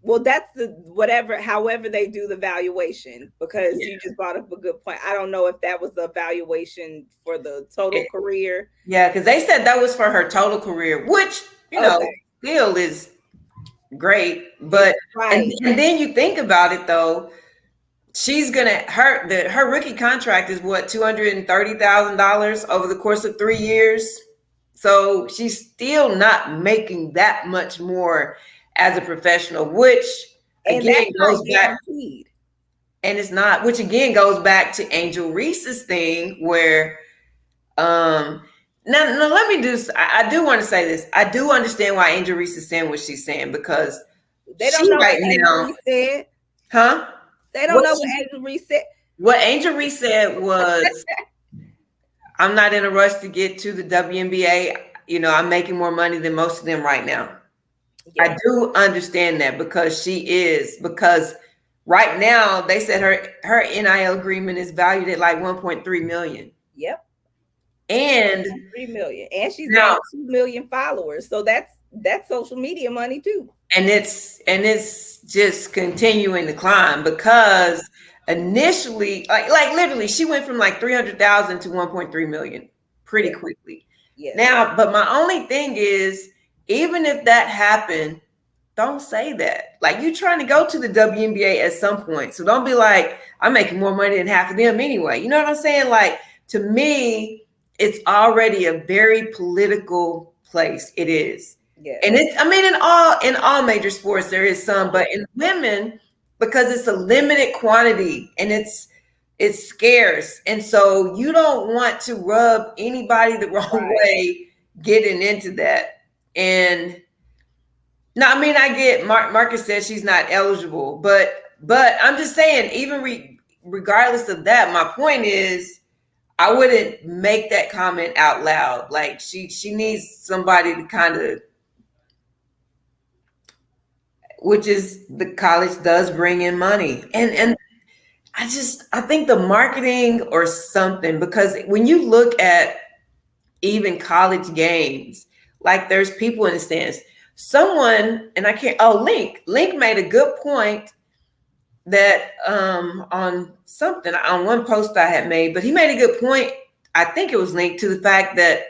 well, that's the whatever, however they do the valuation, because Yeah. you just brought up a good point. I don't know if that was the valuation for the total career. Yeah, because they said that was for her total career, which, Okay, still is great. But right. and then you think about it though, she's gonna her rookie contract is what, $230,000 over the course of 3 years. So she's still not making that much more as a professional, which And again that's not goes back, guaranteed. and it's not, which again goes back to Angel Reese's thing where now let me do. I do want to say this. I do understand why Angel Reese is saying what she's saying because They she don't know right what Angel now, Reese said. huh? They don't What know what Angel Reese said. what Angel Reese said was, "I'm not in a rush to get to the WNBA. I'm making more money than most of them right now." Yeah. I do understand that because right now they said her NIL agreement is valued at like 1.3 million, Yep. and 3 million. And she's now gained 2 million followers. So that's social media money too. and it's just continuing to climb because initially, like literally, she went from like 300,000 to 1.3 million pretty Yes. quickly. Yes. Now, but my only thing is, even if that happened, don't say that. Like you're trying to go to the WNBA at some point, so don't be like, I'm making more money than half of them anyway. You know what I'm saying? Like to me, it's already a very political place. It is. Yes. And it's, I mean, in all major sports there is some, but in women, because it's a limited quantity and it's scarce. And so you don't want to rub anybody the wrong Right. way getting into that. And no, I mean, I get Marcus says she's not eligible, but I'm just saying, even regardless of that, my point is I wouldn't make that comment out loud. Like she needs somebody to kind of, which is the college does bring in money, and I think the marketing or something, because when you look at even college games, like there's people in the stands. Someone, and I can't, oh, Link made a good point that on something, on one post I had made, but he made a good point. I think it was linked to the fact that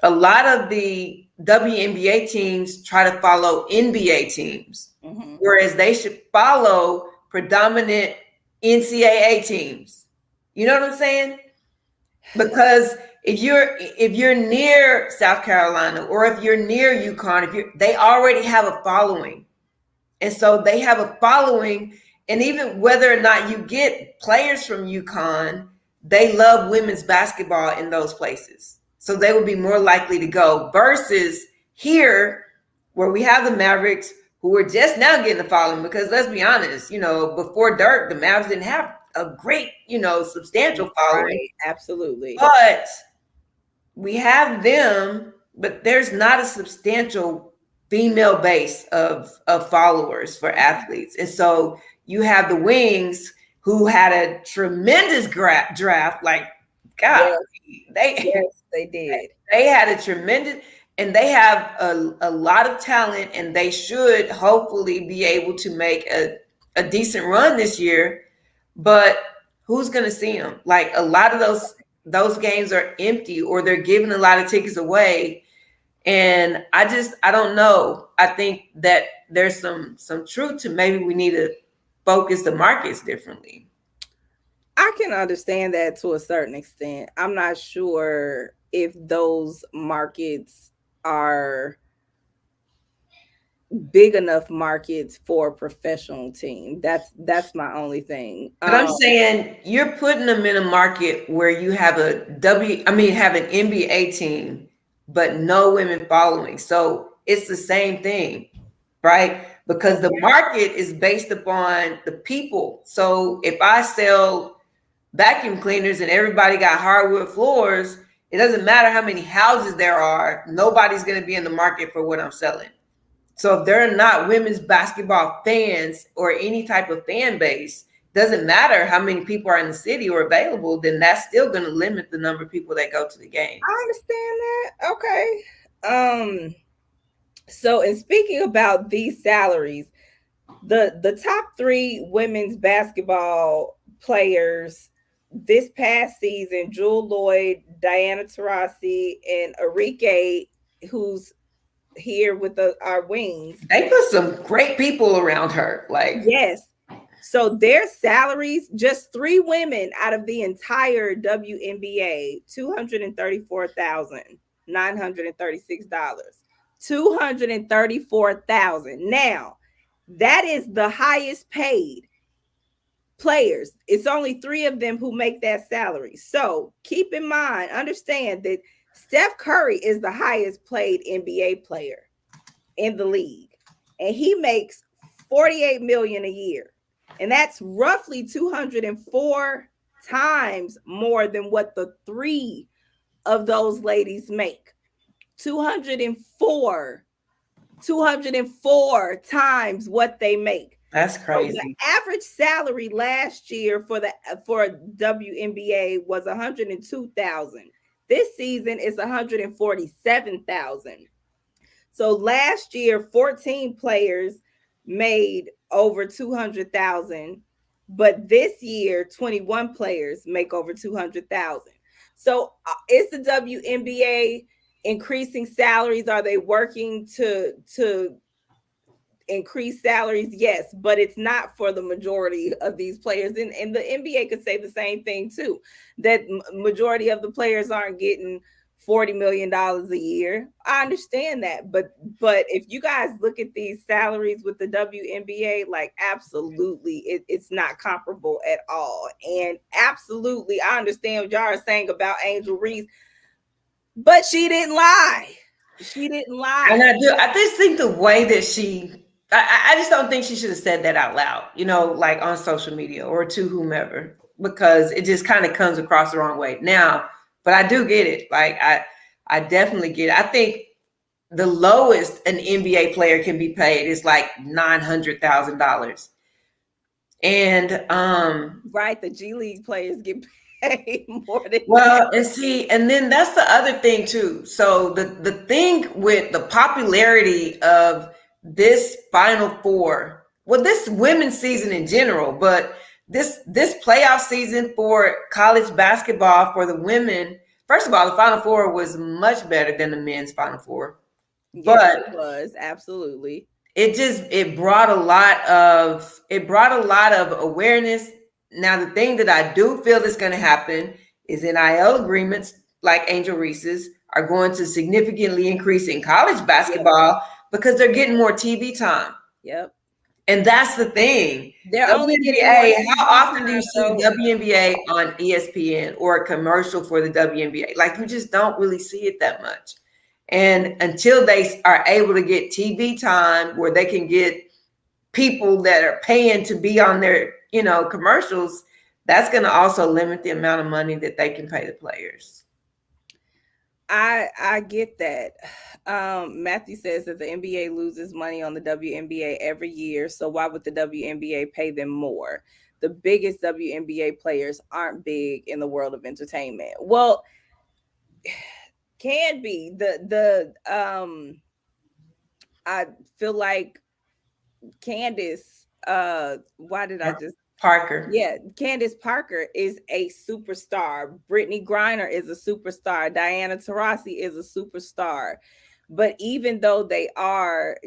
a lot of the WNBA teams try to follow NBA teams, whereas they should follow predominant NCAA teams. You know what I'm saying? Because if you're near South Carolina or if you're near UConn, they already have a following. And so they have a following, and even whether or not you get players from UConn, they love women's basketball in those places. So they would be more likely to go versus here, where we have the Mavericks, who are just now getting the following. Because let's be honest, before Dirk, the Mavs didn't have a great, substantial following. Right. Absolutely. But we have them, but there's not a substantial female base of followers for athletes. And so you have the Wings, who had a tremendous draft. Like, God, Yes, they did. they had a tremendous, and they have a lot of talent, and they should hopefully be able to make a decent run this year. But who's going to see them? Like a lot of those games are empty, or they're giving a lot of tickets away. And I don't know. I think that there's some truth to maybe we need to focus the markets differently. I can understand that to a certain extent. I'm not sure if those markets are big enough markets for a professional team. That's my only thing. But I'm saying you're putting them in a market where you have have an NBA team, but no women following. So it's the same thing, right? Because the market is based upon the people. So if I sell vacuum cleaners and everybody got hardwood floors, it doesn't matter how many houses there are, nobody's going to be in the market for what I'm selling. So if there are not women's basketball fans or any type of fan base, doesn't matter how many people are in the city or available, then that's still going to limit the number of people that go to the game. I understand that. Okay. So in speaking about these salaries, the top 3 women's basketball players this past season, Jewel Lloyd, Diana Taurasi, and Arike, who's here with our Wings. They put some great people around her. Like, yes. So their salaries, just 3 women out of the entire WNBA, $234,936. $234,000. Now, that is the highest paid players. It's only 3 of them who make that salary. So keep in mind, understand that Steph Curry is the highest paid NBA player in the league, and he makes $48 million a year, and that's roughly 204 times more than what the 3 of those ladies make. 204 times what they make. That's crazy. So the average salary last year for WNBA was 102,000. This season is 147,000. So last year, 14 players made over 200,000, but this year, 21 players make over 200,000. So is the WNBA increasing salaries? Are they working to increase salaries? Yes, but it's not for the majority of these players. And the NBA could say the same thing too, that majority of the players aren't getting $40 million a year. I understand that, but if you guys look at these salaries with the WNBA, like absolutely, it's not comparable at all. And absolutely, I understand what y'all are saying about Angel Reese, but she didn't lie. She didn't And lie. I do. I just think the way that I just don't think she should have said that out loud, like on social media or to whomever, because it just kind of comes across the wrong way now. But I do get it. Like, I definitely get it. I think the lowest an NBA player can be paid is like $900,000. And Right, the G League players get paid more than that. well, and see, and then that's the other thing too. So the thing with the popularity of this Final Four, well, this women's season in general, but this playoff season for college basketball for the women. First of all, the Final Four was much better than the men's Final Four, Yes, it but was absolutely. it brought a lot of awareness. Now, the thing that I do feel is going to happen is NIL agreements like Angel Reese's are going to significantly increase in college basketball because they're getting more TV time. Yep. And that's the thing. They're only getting more WNBA, how TV often do you time, see the though. WNBA on ESPN or a commercial for the WNBA? Like, you just don't really see it that much. And until they are able to get TV time where they can get people that are paying to be on their, commercials, that's going to also limit the amount of money that they can pay the players. I get that. Matthew says that the NBA loses money on the WNBA every year, so why would the WNBA pay them more? The biggest WNBA players aren't big in the world of entertainment. Well, can be I feel like Candace, why did I just Parker. yeah, Candace Parker is a superstar. Brittany Griner is a superstar. Diana Taurasi is a superstar. But even though they are,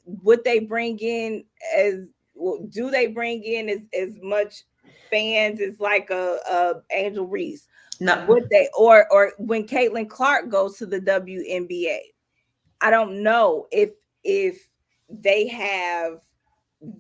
what they bring in as well, do they bring in as much fans as like a Angel Reese? No. Would they or when Caitlin Clark goes to the WNBA? I don't know if they have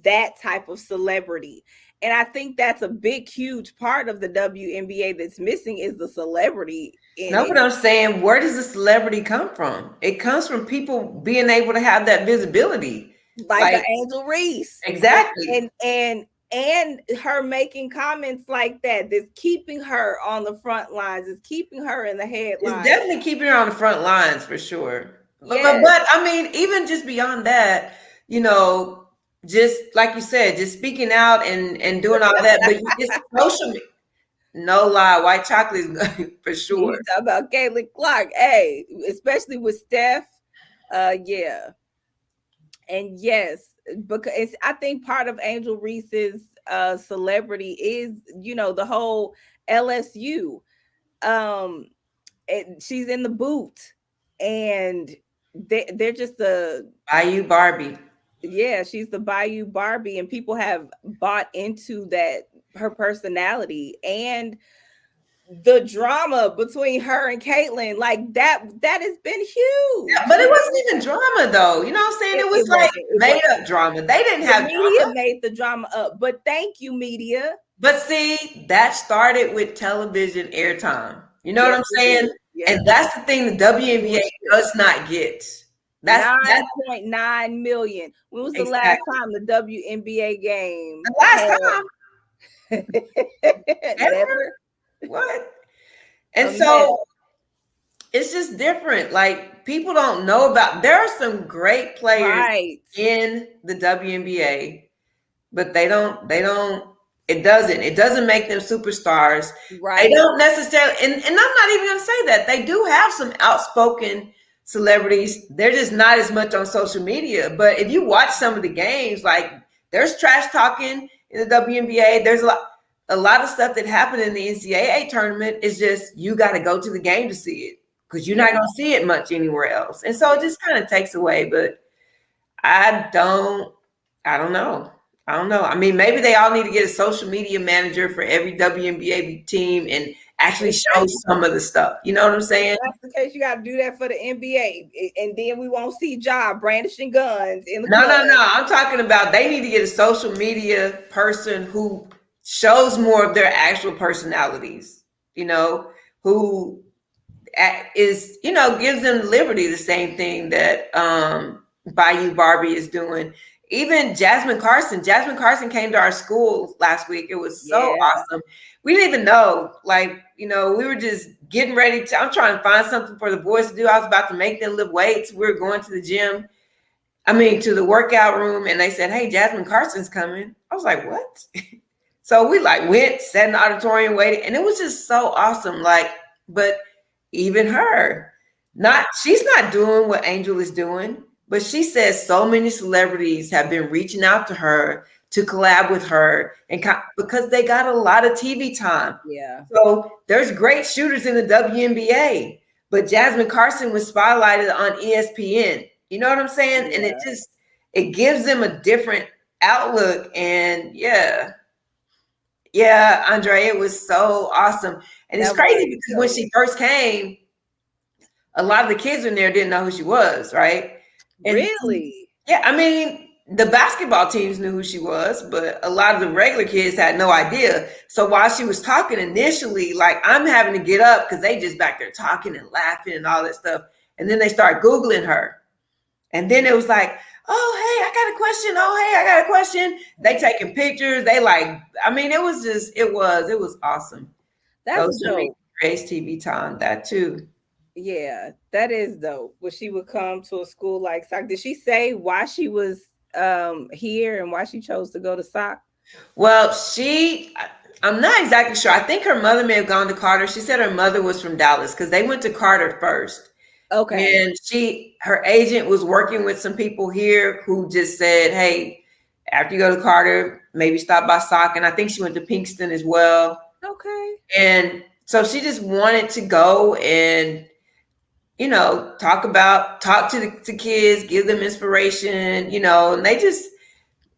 that type of celebrity. And I think that's a big, huge part of the WNBA that's missing is the celebrity in No, it. but I'm saying, where does the celebrity come from? It comes from people being able to have that visibility. Like an Angel Reese. Exactly. And her making comments like that, that's keeping her on the front lines, is keeping her in the headlines. It's definitely keeping her on the front lines for sure. Yes. But I mean, even just beyond that, just like you said, just speaking out and doing all that, but it's social media. No lie, white chocolate is good for sure. You talk about Caitlin Clark, hey, especially with Steph. Yeah. And yes, because I think part of Angel Reese's celebrity is, the whole LSU. And she's in the boot, and they're just the Bayou Barbie. Yeah, she's the Bayou Barbie, and people have bought into that, her personality, and the drama between her and Caitlin, like that has been huge. Yeah, but it wasn't even drama though. You know what I'm saying? It was like made up drama. They didn't have media drama. made the drama up, but thank you, media. But see, that started with television airtime. You know what I'm saying? Yes. And that's the thing the WNBA does not get. That's 9.9 million. When was the last time the WNBA game? The last time. Never. What? And so it's just different. Like, people don't know about. There are some great players in the WNBA, but they don't. It doesn't make them superstars. Right. They don't necessarily. And I'm not even going to say that. They do have some outspoken celebrities, they're just not as much on social media. But if you watch some of the games, like there's trash talking in the WNBA. There's a lot of stuff that happened in the NCAA tournament. Is just you got to go to the game to see it because you're not Yeah. going to see it much anywhere else. And so it just kind of takes away. But I don't, I don't know. I don't know. I mean, maybe they all need to get a social media manager for every WNBA team and actually show some of the stuff. You know what I'm saying? If that's the case, you got to do that for the NBA, and then we won't see Ja brandishing guns in the No, club. no, no. I'm talking about they need to get a social media person who shows more of their actual personalities, who is, gives them liberty, the same thing that Bayou Barbie is doing. Even Jasmine Carson. Jasmine Carson came to our school last week. It was so awesome. We didn't even know, we were just getting ready to, I'm trying to find something for the boys to do. I was about to make them lift weights. We were going to the gym. To the workout room, and they said, "Hey, Jasmine Carson's coming." I was like, "What?" So we went, sat in the auditorium, waited, and it was just so awesome. But even her, she's not doing what Angel is doing, but she says so many celebrities have been reaching out to her to collab with her, and because they got a lot of TV time. Yeah. So there's great shooters in the WNBA, but Jasmine Carson was spotlighted on ESPN. You know what I'm saying? Yeah. And it gives them a different outlook. And yeah, Andre, it was so awesome. And it's crazy because when she first came, a lot of the kids in there didn't know who she was, right? And really? Yeah, the basketball teams knew who she was, but a lot of the regular kids had no idea. So while she was talking initially, I'm having to get up because they just back there talking and laughing and all that stuff. And then they start Googling her. And then it was like, "Oh, hey, I got a question. Oh, hey, I got a question." They taking pictures. They it was awesome. That's dope. Grace TV time, that too. Yeah, that is dope. When she would come to a school like SOC, did she say why she was here and why she chose to go to SOC? Well, I'm not exactly sure. I think her mother may have gone to Carter. She said her mother was from Dallas because they went to Carter first. Okay. And her agent was working with some people here who just said, "Hey, after you go to Carter, maybe stop by SOC." And I think she went to Pinkston as well. Okay. And so she just wanted to go and, talk to kids, give them inspiration, and they just,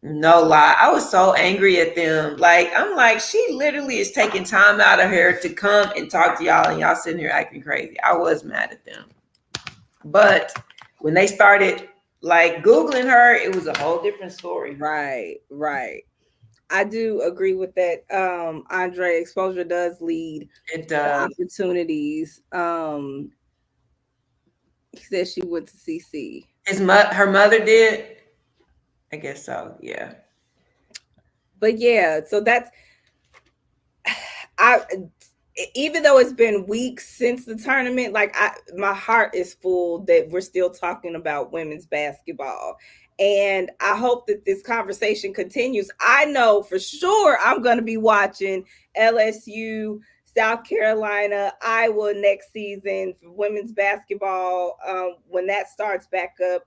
no lie, I was so angry at them. I'm like, she literally is taking time out of her to come and talk to y'all, and y'all sitting here acting crazy. I was mad at them. But when they started Googling her, it was a whole different story. Right. I do agree with that. Andre, exposure does lead to opportunities. He said she went to CC. Her mother did? I guess so, yeah. But yeah, so that's even though it's been weeks since the tournament, my heart is full that we're still talking about women's basketball. And I hope that this conversation continues. I know for sure I'm going to be watching LSU, South Carolina, Iowa next season for women's basketball when that starts back up.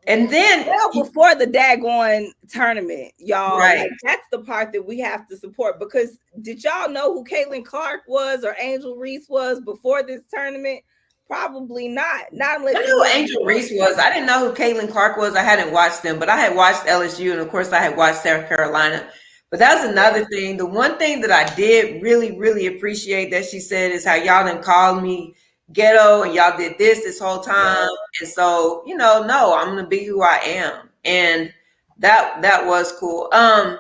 And then before the daggone tournament, y'all, right. That's the part that we have to support. Because did y'all know who Caitlin Clark was or Angel Reese was before this tournament? Probably not. Not unless I knew who Angel Reese was. I didn't know who Caitlin Clark was. I hadn't watched them, but I had watched LSU, and of course I had watched South Carolina. But that's another thing. The one thing that I did really, really appreciate that she said is how y'all didn't call me ghetto and y'all did this whole time. And so, no, I'm gonna be who I am. And that was cool. And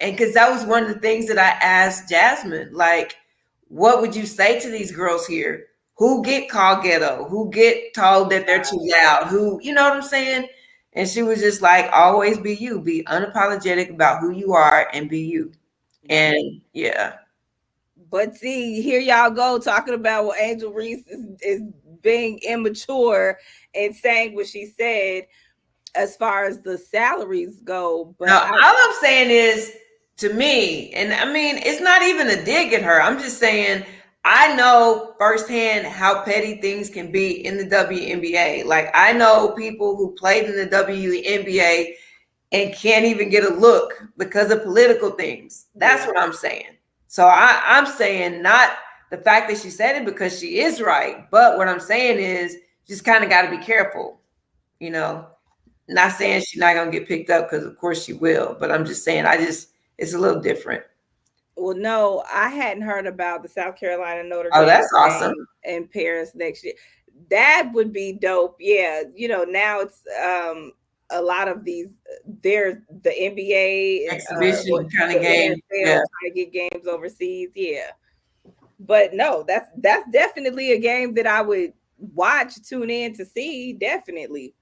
because that was one of the things that I asked Jasmine, what would you say to these girls here who get called ghetto, who get told that they're too loud, who, you know what I'm saying? And she was just like, always be you, be unapologetic about who you are and be you. And yeah. But see, here y'all go talking about what Angel Reese is being immature and saying what she said as far as the salaries go. But all I'm saying is, to me, and it's not even a dig at her. I'm just saying, I know firsthand how petty things can be in the WNBA. Like I know people who played in the WNBA and can't even get a look because of political things. That's what I'm saying. So I'm saying not the fact that she said it because she is right, but what I'm saying is just kind of got to be careful, you know. Not saying she's not gonna get picked up because of course she will, but I'm just saying it's a little different. Well, no, I hadn't heard about the South Carolina Notre Oh, Dame that's awesome. game in Paris next year. That would be dope. Yeah, now it's a lot of these. There's the NBA or Exhibition kind the of game. NFL Yeah. trying to get games overseas. Yeah, but no, that's definitely a game that I would watch, tune in to see. Definitely.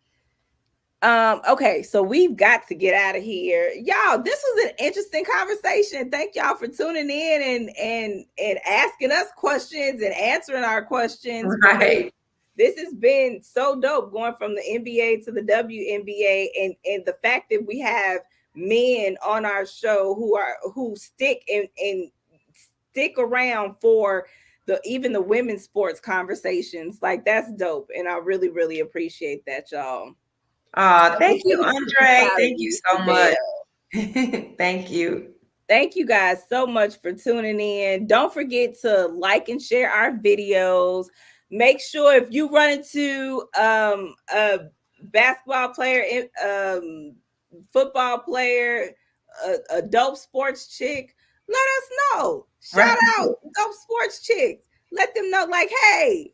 Okay, so we've got to get out of here. Y'all, this was an interesting conversation. Thank y'all for tuning in and asking us questions and answering our questions. Right. This has been so dope going from the NBA to the WNBA, and the fact that we have men on our show who stick and stick around for even the women's sports conversations. Like, that's dope. And I really, really appreciate that, y'all. Thank you, Andre. Thank you so much. Thank you. Thank you guys so much for tuning in. Don't forget to like and share our videos. Make sure if you run into a basketball player, football player, a dope sports chick, let us know. Shout out dope sports chicks. Let them know, like, hey,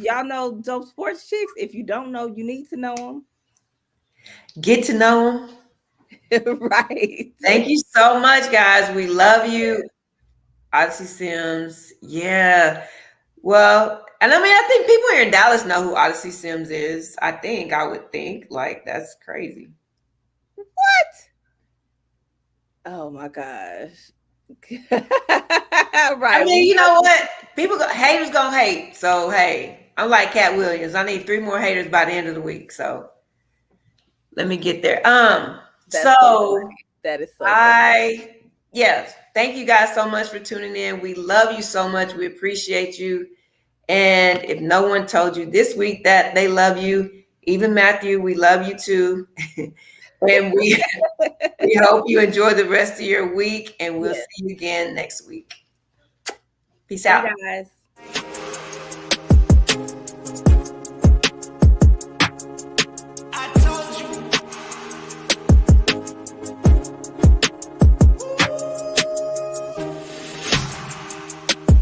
y'all know dope sports chicks. If you don't know, you need to know them. Get to know them. Right. Thank you so much, guys. We love you. Odyssey Sims. Yeah. Well, and I mean, I think people here in Dallas know who Odyssey Sims is. I would think. Like, that's crazy. What? Oh my gosh. Right. I mean, you know what? Haters gonna hate. So hey, I'm like Cat Williams. I need 3 more haters by the end of the week. So let me get there. That is so funny. Yes, thank you guys so much for tuning in. We love you so much. We appreciate you. And if no one told you this week that they love you, even Matthew, we love you too. And we hope you enjoy the rest of your week, and we'll see you again next week. Peace out, guys.